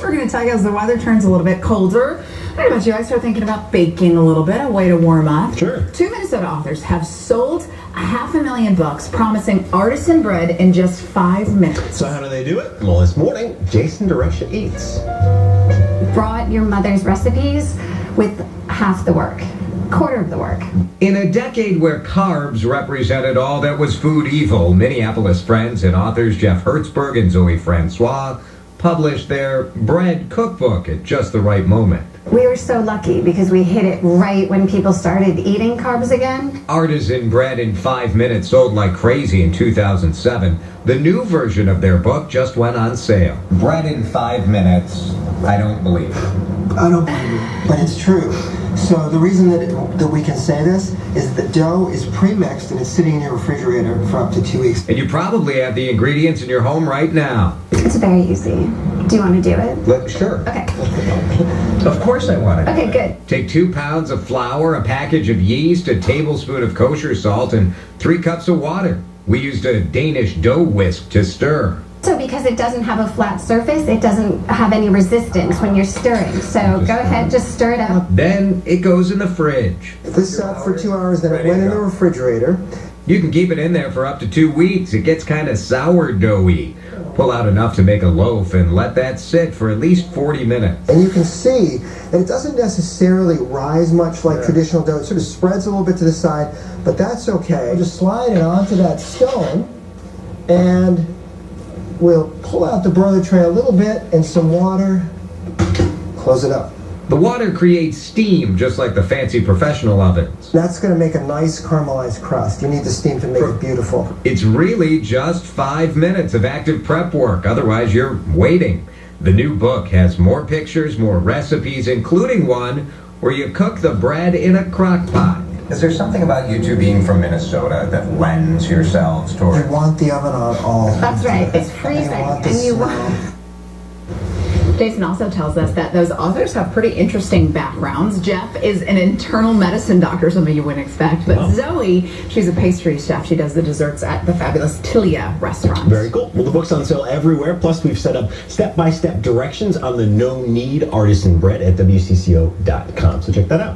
We're going to tell you as the weather turns a little bit colder. I don't know about you, I start thinking about baking a little bit, a way to warm up. Sure. 2 Minnesota authors have sold 500,000 books promising artisan bread in just 5 minutes. So how do they do it? Well, this morning, Jason DeRusha eats. Brought your mother's recipes with half the work, quarter of the work. In a decade where carbs represented all that was food evil, Minneapolis friends and authors Jeff Hertzberg and Zoe Francois published their bread cookbook at just the right moment. We were so lucky because we hit it right when people started eating carbs again. Artisan bread in 5 minutes sold like crazy in 2007. The new version of their book just went on sale. Bread in 5 minutes, I don't believe it. I don't believe it, but it's true. So the reason that we can say this is that dough is pre-mixed and it's sitting in your refrigerator for up to 2 weeks. And you probably have the ingredients in your home right now. It's very easy. Do you want to do it? Sure. Okay. Of course I want it. Okay, good. Take 2 pounds of flour, a package of yeast, a tablespoon of kosher salt, and 3 cups of water. We used a Danish dough whisk to stir. So because it doesn't have a flat surface, it doesn't have any resistance when you're stirring. So go ahead, just stir it up. Then it goes in the fridge. This sat for 2 hours, then it went in the refrigerator. You can keep it in there for up to 2 weeks. It gets kind of sourdoughy. Pull out enough to make a loaf and let that sit for at least 40 minutes. And you can see that it doesn't necessarily rise much like traditional dough. It sort of spreads a little bit to the side, but that's okay. Just slide it onto that stone, and we'll pull out the broiler tray a little bit and some water. Close it up. The water creates steam, just like the fancy professional ovens. That's going to make a nice caramelized crust. You need the steam to make it beautiful. It's really just 5 minutes of active prep work. Otherwise, you're waiting. The new book has more pictures, more recipes, including one where you cook the bread in a crock pot. Is there something about you two being from Minnesota that lends yourselves toward? You want the oven on all. That's right. It's freezing. And you want... Jason also tells us that those authors have pretty interesting backgrounds. Jeff is an internal medicine doctor, something you wouldn't expect. But Zoe, she's a pastry chef. She does the desserts at the fabulous Tilia restaurant. Very cool. Well, the book's on sale everywhere. Plus, we've set up step-by-step directions on the no-knead artisan bread at WCCO.com. So check that out.